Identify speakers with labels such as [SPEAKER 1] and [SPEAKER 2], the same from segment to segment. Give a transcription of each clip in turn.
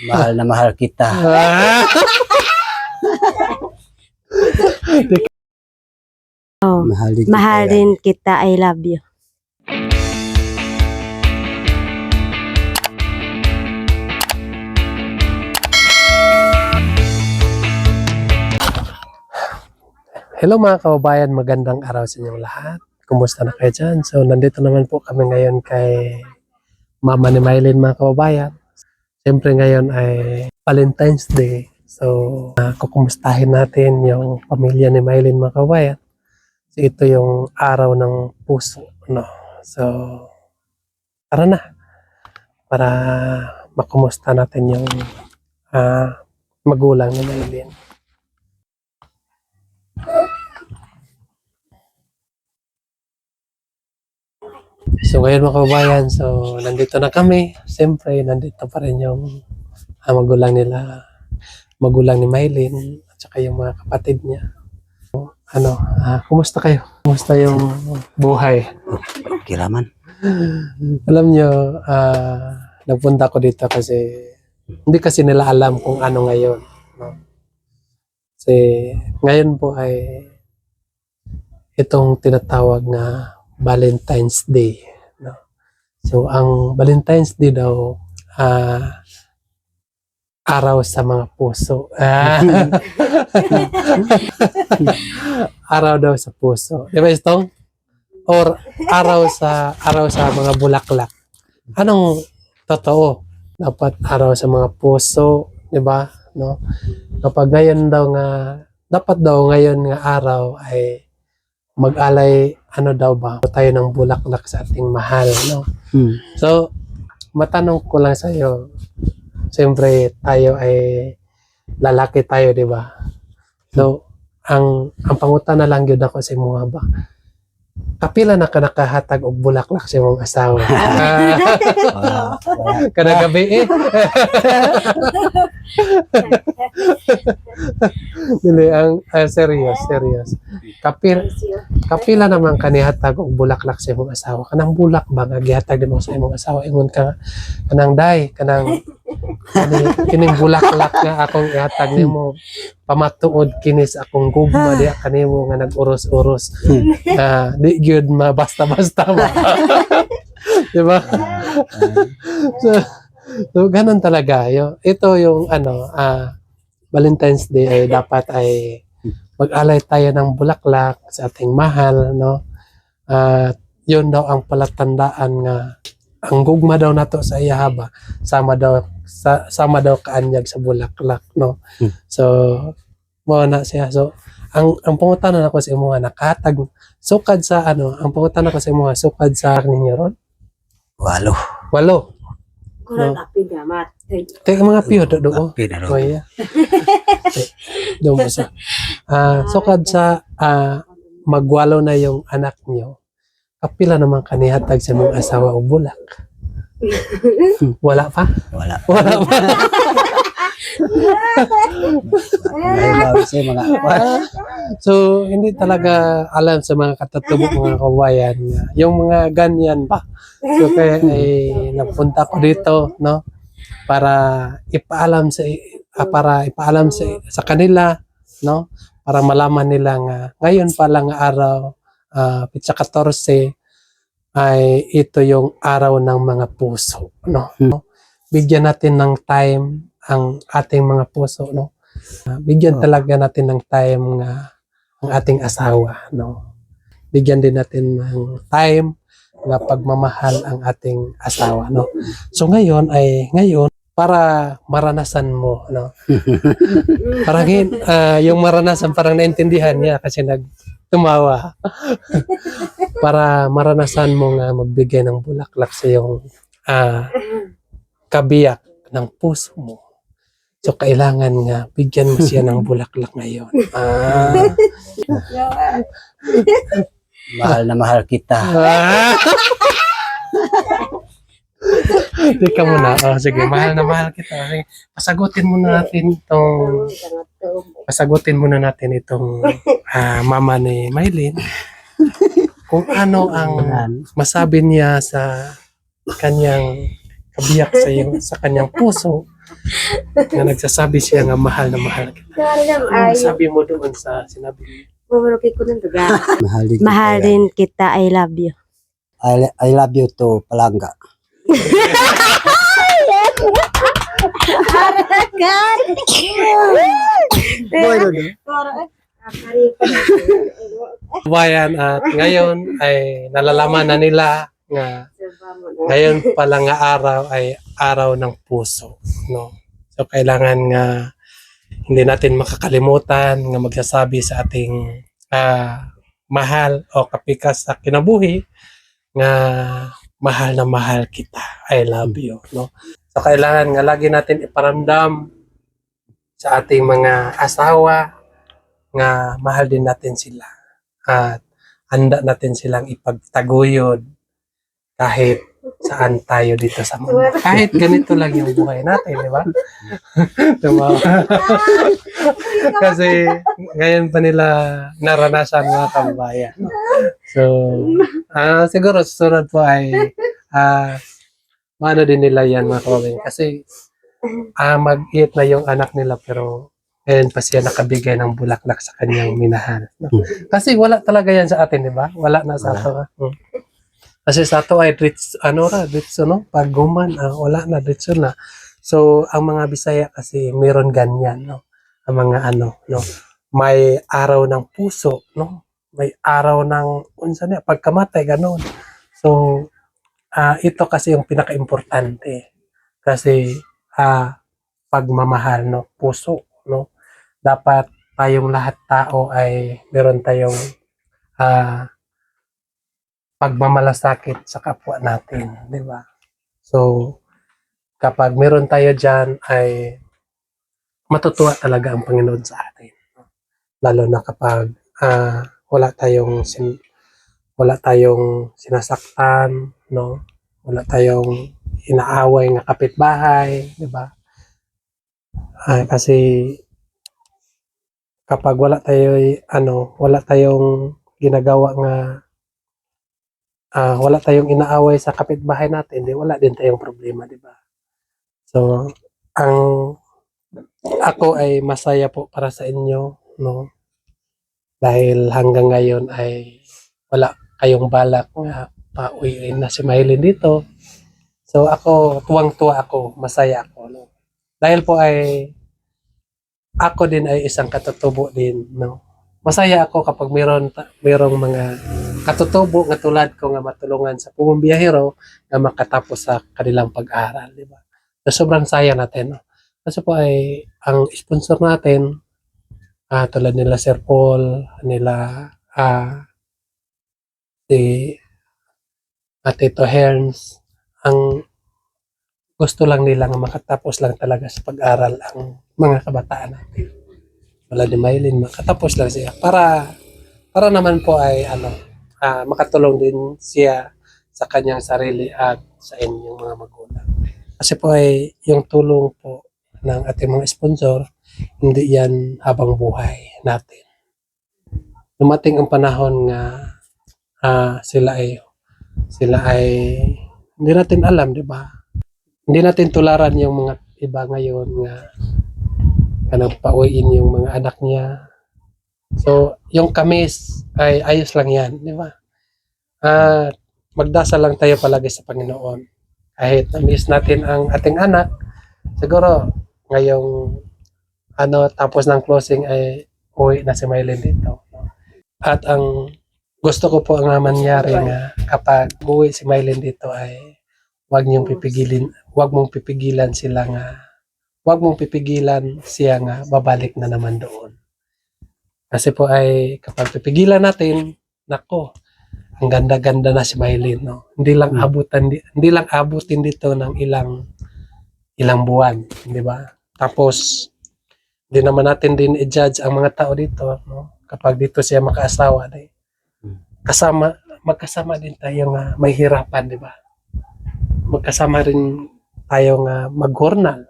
[SPEAKER 1] Mahal na mahal kita.
[SPEAKER 2] Oh,
[SPEAKER 1] Mahal din
[SPEAKER 2] mahal
[SPEAKER 1] kita.
[SPEAKER 2] din kita. I love you.
[SPEAKER 3] Hello mga kababayan, magandang araw sa inyong lahat. Kumusta na kayo dyan? So nandito naman po kami ngayon kay Mama ni Mylene mga kababayan. Siyempre ngayon ay Valentine's Day. So kukumustahin natin yung pamilya ni Mylene mga kababayan. So ito yung araw ng puso. No? So tara na para makumusta natin yung magulang ni Mylene. So ngayon mga kababayan, so nandito na kami. Siyempre, nandito pa rin yung magulang ni Mylene at saka yung mga kapatid niya. Kumusta kayo? Kumusta yung buhay?
[SPEAKER 1] Okay raman.
[SPEAKER 3] Alam nyo, nagpunta ko dito kasi hindi kasi nila alam kung ano ngayon. No? Kasi ngayon po ay itong tinatawag na Valentine's Day. No? So, ang Valentine's Day daw, araw sa mga puso. Araw daw sa puso. Di ba itong? Or araw sa mga bulaklak. Anong totoo? Dapat araw sa mga puso, di ba? No? Kapag ngayon daw dapat daw ngayon nga araw ay mag-alay, daw ba, tayo ng bulaklak sa ating mahal, no? So, matanong ko lang sa iyo, siyempre tayo ay lalaki tayo, di ba? So, ang pangutana lang yun ako sa mga ba, kapila na ka nakahatag og bulaklak sa imong asawa? Kada gabi eh. Dili, serious. Kapila naman kanihatag og bulaklak sa imong asawa? Kanang bulak ba nga gihatag nimo sa imong asawa? Ingon ka kanang day, kining bulaklak nga akong ihatag nimo, pamatuod kini sa akong gugma diha kanimo nga nag-uros-uros. Di gyud basta-basta ba. Di ba? So ganun talaga. Ito yung Valentine's Day ay dapat ay mag-alay tayo ng bulaklak sa ating mahal, no? Yun daw ang palatandaan nga ang gugma daw nato sa iyahaba sama daw kaanyag sa bulaklak, no? So mo na siya. So ang pangutana nako sa imo nga nakahatag sukad sa ang pangutana ko sa imo sukad sa ninyo ron? 8.
[SPEAKER 2] Kurang
[SPEAKER 3] No.
[SPEAKER 2] api gamat.
[SPEAKER 3] Kaya mga piyo do.
[SPEAKER 1] Api na ro.
[SPEAKER 3] Oh yeah. Doon mo sa. Sukad sa magwalo na yung anak niyo. Kapila naman kanihatag sa mga asawa o bulak? Wala pa?
[SPEAKER 1] Wala.
[SPEAKER 3] Wala pa.
[SPEAKER 1] Mahal sa mga
[SPEAKER 3] So, hindi talaga alam sa mga katatubo mga kabayan nga yung mga ganyan pa. So, kaya napunta ko dito, no? Para ipaalam sa kanila, no? Para malaman nila nga ngayon pa lang araw, Pitsa 14 ay ito yung araw ng mga puso, no? Bigyan natin ng time ang ating mga puso, no? Bigyan talaga natin ng time nga ang ating asawa, no? Bigyan din natin ng time na pagmamahal ang ating asawa, no? So ngayon para maranasan mo, no? Parang yung maranasan parang naintindihan niya kasi tumawa. Para maranasan mo nga magbigay ng bulaklak sa iyong kabiyak ng puso mo. So kailangan nga bigyan mo siya ng bulaklak ngayon.
[SPEAKER 1] mahal na mahal kita.
[SPEAKER 3] Teka muna. Sige, mahal na mahal kita. Sige, pasagutin muna natin itong mama ni Mylene. Kung ano ang masabi niya sa kanyang kabiyak sa kanyang puso na nagsasabi siya nga mahal na mahal kita. Ano sabi mo doon sa sinabi mo?
[SPEAKER 2] Mahal din kita, I love you.
[SPEAKER 1] I love you to Palangga.
[SPEAKER 3] Bayan, at ngayon ay nalalaman na nila nga ngayon pala nga araw ay araw ng puso, no? So kailangan nga hindi natin makakalimutan nga magsasabi sa ating mahal o kapikas sa kinabuhi nga mahal na mahal kita. I love you, no? So kailangan nga lagi natin iparamdam sa ating mga asawa nga mahal din natin sila at handa natin silang ipagtaguyod kahit saan tayo dito sa mundo. Kahit ganito lang yung buhay natin, di ba? Diba? Kasi ngayon pa nila naranasan mga kababayan. So, siguro susunod po ay maano din nila yan mga kababayan. Kasi mag-iit na yung anak nila pero ngayon pa siya nakabigay ng bulaklak sa kanyang minahal. Kasi wala talaga yan sa atin, di ba? Wala na sa ato. Kasi sa ato ay ditso, no? Pagguman, wala na, ditso na. So, ang mga Bisaya kasi meron ganyan, no? Ang mga no? May araw ng puso, no? May araw ng, unsa niya, pagkamatay, gano'n. So, ito kasi yung pinaka-importante. Kasi, pagmamahal, no? Puso, no? Dapat tayong lahat tao ay meron tayong pagmamalasakit sa kapwa natin, di ba? So, kapag meron tayo dyan ay matutuwa talaga ang Panginoon sa atin. Lalo na kapag wala tayong sinasaktan, no? Wala tayong inaaway ng kapitbahay, di ba? Kasi kapag wala tayong ginagawa nga wala tayong inaaway sa kapitbahay natin, di wala din tayong problema, di ba? So, ako ay masaya po para sa inyo, no? Dahil hanggang ngayon ay wala kayong balak nga pauwiin na si Maylin dito. So, ako, tuwang-tuwa ako, masaya ako, no? Dahil po ay ako din ay isang katutubo din, no? Masaya ako kapag mayroong mga katutubo nga tulad ko nga matulungan sa pumambiyahero na makatapos sa kanilang pag-aaral, di ba? So, sobrang saya natin, no? Kasi po ay ang sponsor natin tulad nila Sir Paul, nila si Tito Herns, ang gusto lang nila nga makatapos lang talaga sa pag-aral ang mga kabataan natin. Wala ni Maylin, makatapos lang siya para naman po ay makatulong din siya sa kanyang sarili at sa inyong mga magulang. Kasi po ay yung tulong po ng ating mga sponsor, hindi yan habang buhay natin. Dumating ang panahon nga sila ay hindi natin alam, di ba? Hindi natin tularan yung mga iba ngayon nga nagpauwiin yung mga anak niya. So, yung kamis ay ayos lang yan, di ba? Magdasal lang tayo palagi sa Panginoon. Kahit na-miss natin ang ating anak, siguro ngayong tapos ng closing ay uwi na si Maylin dito. At ang gusto ko po ang mangyari nga kapag uwi si Maylin dito ay wag mong pipigilan siya nga babalik na naman doon. Kasi po ay kapag pipigilan natin, nako, ang ganda-ganda na si Maylin, no? Hindi lang abutin dito ng ilang buwan, di ba? Tapos hindi naman natin din i-judge ang mga tao dito, no? Kapag dito siya makaasawa, magkasama din tayo nga may hirapan, di ba? Magkasama rin tayo nga mag-journal.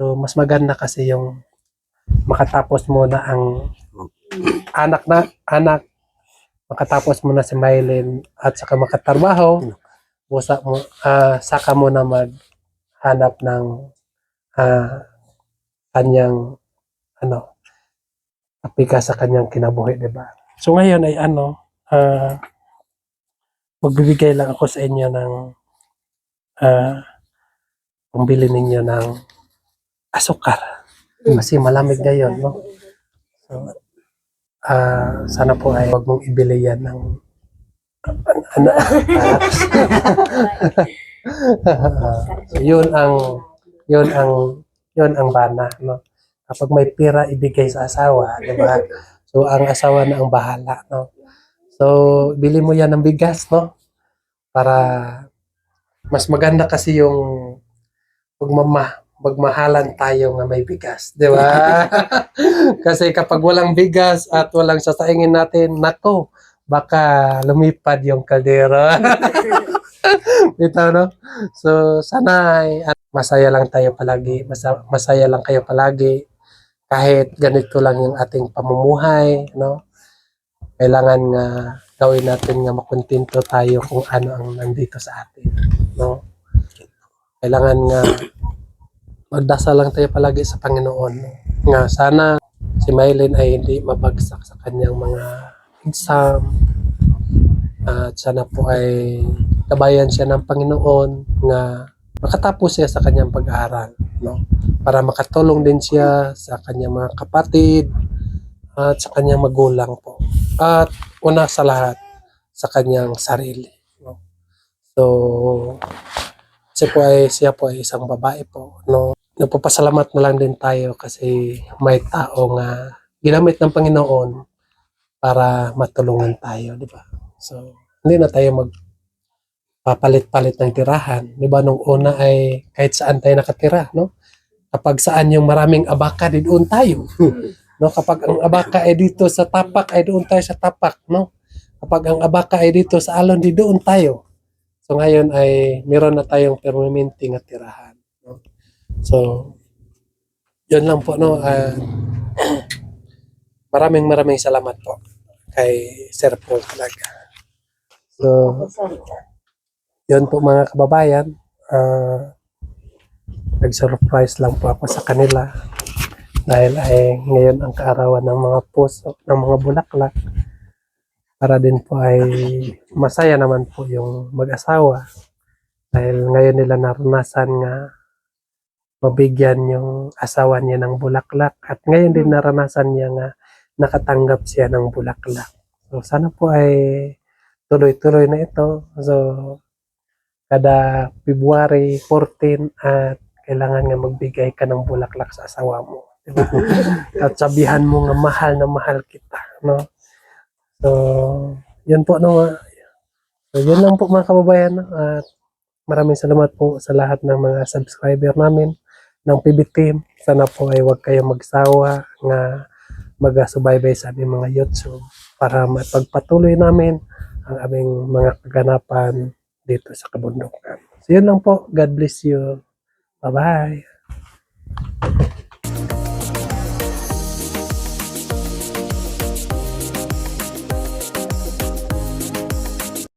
[SPEAKER 3] So, mas maganda kasi yung makatapos muna ang anak, makatapos muna si Maylin at saka makatrabaho, saka mo na hanap ng kanyang apika sa kanyang kinabuhi, di ba? So ngayon ay magbibigay lang ako sa inyo ng pambili ninyo ng asukar. Kasi malamig ngayon, no? So, sana po ay wag mong ibili yan ng so, yun ang bana, no? Kapag may pera ibigay sa asawa, di ba? So ang asawa na ang bahala, no? So bili mo yan ng bigas, no? Para mas maganda kasi yung magmahalan tayo nga may bigas, di ba? Kasi kapag walang bigas at walang sasaingin natin, nako, baka lumipad yung kaldero. Ito, no? So, sana ay masaya lang tayo palagi. Masaya lang kayo palagi. Kahit ganito lang yung ating pamumuhay, no? Kailangan nga gawin natin nga makontento tayo kung ano ang nandito sa atin, no? Kailangan nga magdasal lang tayo palagi sa Panginoon, no? Nga sana si Mylene ay hindi mabagsak sa kanyang mga exam, at sana po ay kabayan siya ng Panginoon nga makatapos siya sa kanyang pag-aaral, no? Para makatulong din siya sa kanyang mga kapatid at sa kanyang magulang po. At una sa lahat, sa kanyang sarili, no? So, siya po ay isang babae po, no? Nagpapasalamat na lang din tayo kasi may tao nga ginamit ng Panginoon para matulungan tayo, di ba? So, hindi na tayo magpapalit-palit ng tirahan. Di ba, nung una ay kahit saan tayo nakatira, no? Kapag saan yung maraming abaka, di doon tayo. No? Kapag ang abaka ay dito sa tapak, ay doon tayo sa tapak, no? Kapag ang abaka ay dito sa alon, di doon tayo. So, ngayon ay meron na tayong permanente nga tirahan, no? So, yun lang po, no? Maraming salamat po kay Sir Paul talaga. So, yun po mga kababayan, nag-surprise lang po ako sa kanila dahil ay ngayon ang kaarawan ng mga puso, ng mga bulaklak, para din po ay masaya naman po yung mag-asawa dahil ngayon nila naranasan nga mabigyan yung asawa niya ng bulaklak at ngayon din naranasan niya nga nakatanggap siya ng bulaklak. So sana po ay tuloy-tuloy na ito. So kada February 14 at kailangan nga magbigay ka ng bulaklak sa asawa mo. Diba? At sabihan mo nga mahal na mahal kita, no? So yun po, no? So yun lang po mga kababayan, no? At maraming salamat po sa lahat ng mga subscriber namin ng PB Team. Sana po ay huwag kayong magsawa nga magasubaybay sa aming mga YouTube para mapagpatuloy namin ang aming mga kaganapan dito sa kabundukan. So yun lang po. God bless you. Bye-bye.